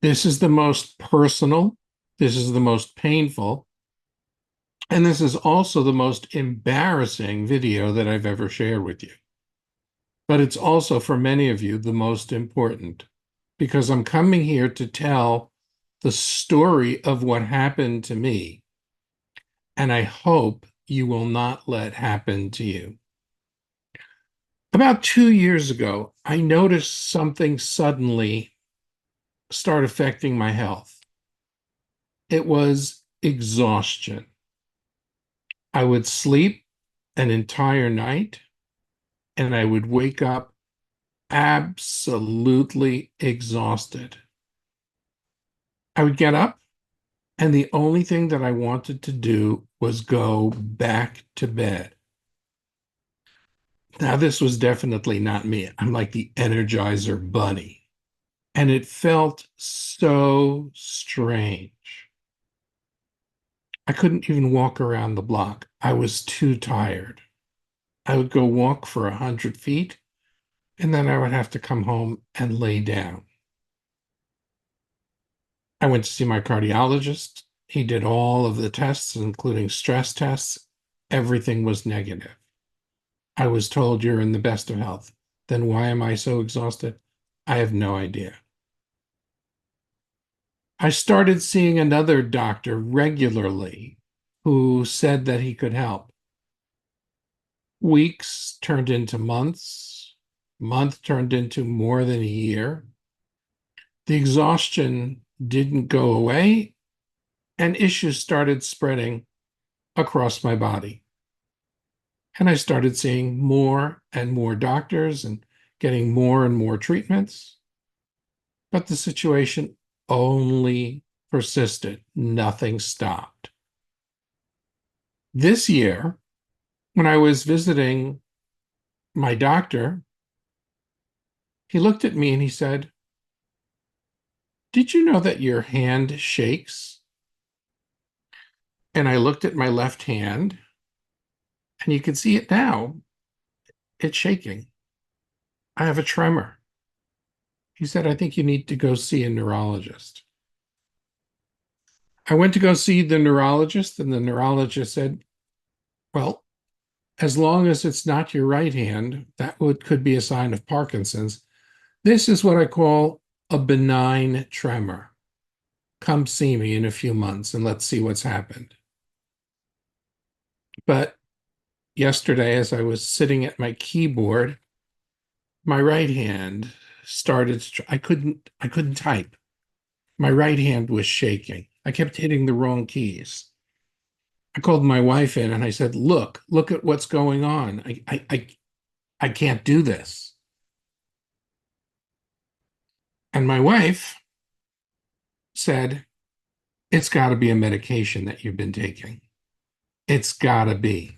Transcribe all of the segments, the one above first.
This is the most personal, this is the most painful, and this is also the most embarrassing video that I've ever shared with you. But it's also, for many of you, the most important because I'm coming here to tell the story of what happened to me, and I hope you will not let happen to you. About 2 years ago, I noticed something suddenly start affecting my health. It was exhaustion. I would sleep an entire night and I would wake up absolutely exhausted. I would get up, and the only thing that I wanted to do was go back to bed. Now, this was definitely not me. I'm like the Energizer Bunny, and it felt so strange. I couldn't even walk around the block. I was too tired. I would go walk for 100 feet, and then I would have to come home and lay down. I went to see my cardiologist. He did all of the tests, including stress tests. Everything was negative. I was told you're in the best of health. Then why am I so exhausted? I have no idea. I started seeing another doctor regularly who said that he could help. Weeks turned into months, month turned into more than a year. The exhaustion didn't go away, and issues started spreading across my body. And I started seeing more and more doctors and getting more and more treatments. But the situation only persisted. Nothing stopped. This year, when I was visiting my doctor, he looked at me and he said, "Did you know that your hand shakes?" And I looked at my left hand, and you can see it now. It's shaking. I have a tremor. He said, "I think you need to go see a neurologist." I went to go see the neurologist, and the neurologist said, "Well, as long as it's not your right hand, could be a sign of Parkinson's. This is what I call a benign tremor. Come see me in a few months and let's see what's happened." But yesterday, as I was sitting at my keyboard, my right hand started I couldn't type. My right hand was shaking. I kept hitting the wrong keys. I called my wife in and I said, look at what's going on. I can't do this." And my wife said, "It's got to be a medication that you've been taking. It's got to be."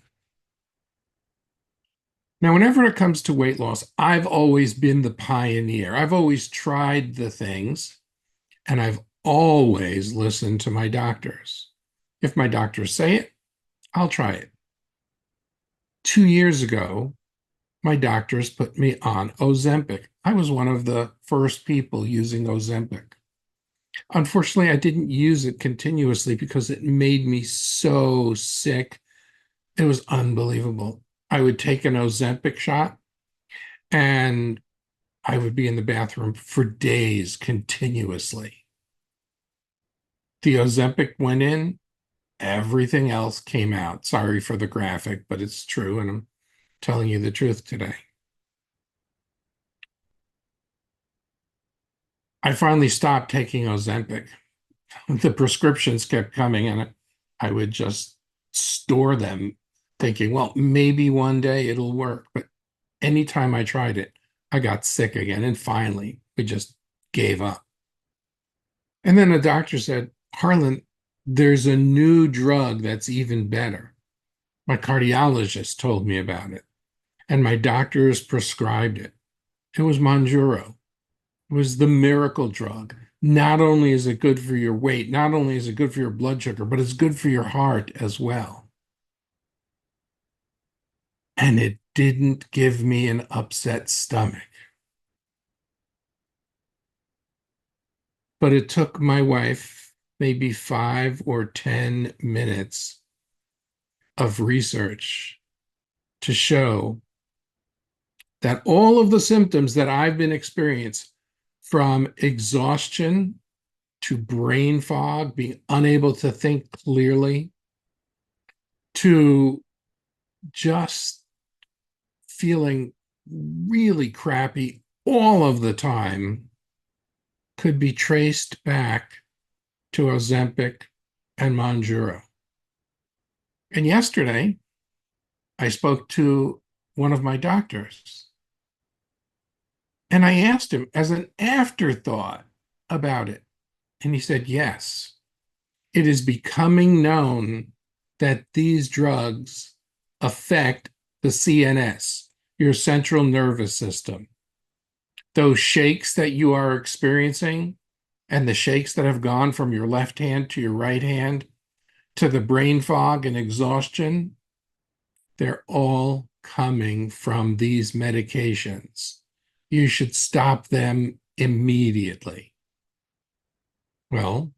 Now, whenever it comes to weight loss, I've always been the pioneer. I've always tried the things, and I've always listened to my doctors. If my doctors say it, I'll try it. 2 years ago, my doctors put me on Ozempic. I was one of the first people using Ozempic. Unfortunately, I didn't use it continuously because it made me so sick. It was unbelievable. I would take an Ozempic shot and I would be in the bathroom for days continuously. The Ozempic went in, everything else came out. Sorry for the graphic, but it's true, and I'm telling you the truth today. I finally stopped taking Ozempic. The prescriptions kept coming, and I would just store them, thinking, well, maybe one day it'll work. But anytime I tried it, I got sick again. And finally, we just gave up. And then the doctor said, "Harlan, there's a new drug that's even better." My cardiologist told me about it, and my doctors prescribed it. It was Monjuro. It was the miracle drug. Not only is it good for your weight, not only is it good for your blood sugar, but it's good for your heart as well. And it didn't give me an upset stomach. but it took my wife maybe 5 or 10 minutes of research to show that all of the symptoms that I've been experiencing, from exhaustion to brain fog, being unable to think clearly, to just feeling really crappy all of the time, could be traced back to Ozempic and Mounjaro. And yesterday, I spoke to one of my doctors, and I asked him as an afterthought about it. And he said, yes, it is becoming known that these drugs affect the CNS, your central nervous system. Those shakes that you are experiencing and the shakes that have gone from your left hand to your right hand to the brain fog and exhaustion, they're all coming from these medications. You should stop them immediately. Well,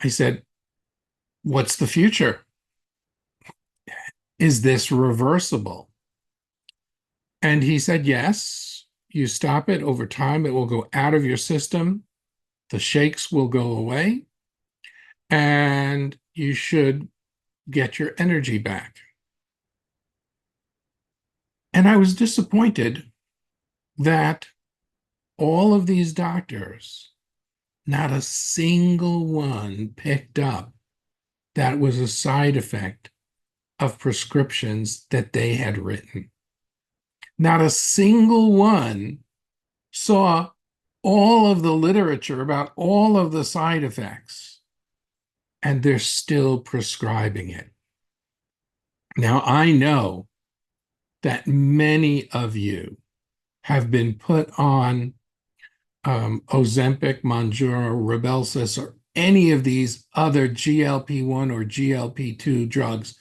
I said, what's the future? Is this reversible? And he said, yes, you stop it over time, it will go out of your system. The shakes will go away, and you should get your energy back. And I was disappointed that all of these doctors, not a single one picked up that was a side effect of prescriptions that they had written. Not a single one saw all of the literature about all of the side effects, and they're still prescribing it. Now, I know that many of you have been put on Ozempic, Mounjaro, Rybelsus, or any of these other GLP-1 or GLP-2 drugs,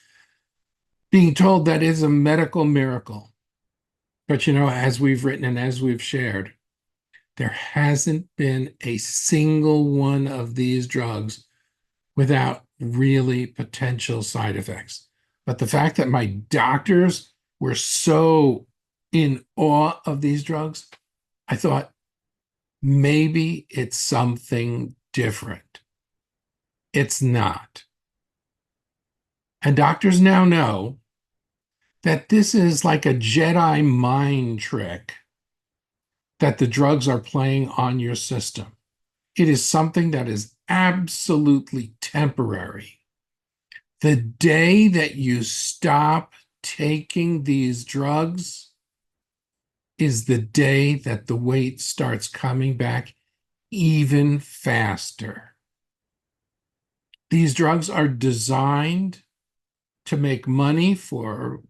being told that is a medical miracle. But, as we've written and as we've shared, there hasn't been a single one of these drugs without really potential side effects. But the fact that my doctors were so in awe of these drugs, I thought maybe it's something different. It's not. And doctors now know that this is like a Jedi mind trick that the drugs are playing on your system. It is something that is absolutely temporary. The day that you stop taking these drugs is the day that the weight starts coming back even faster. These drugs are designed to make money for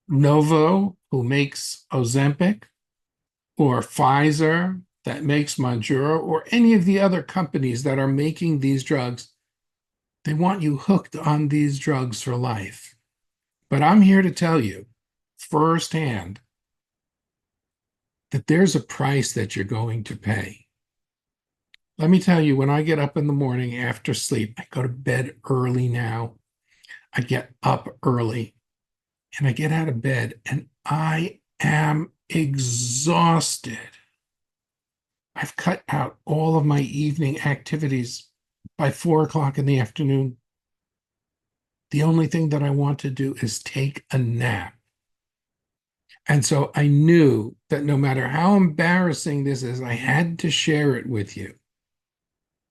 Novo, who makes Ozempic, or Pfizer, that makes Mounjaro, or any of the other companies that are making these drugs. They want you hooked on these drugs for life. But I'm here to tell you firsthand that there's a price that you're going to pay. Let me tell you, when I get up in the morning after sleep, I go to bed early now. I get up early and I get out of bed and I am exhausted. I've cut out all of my evening activities by 4 o'clock in the afternoon. The only thing that I want to do is take a nap. And so I knew that no matter how embarrassing this is, I had to share it with you.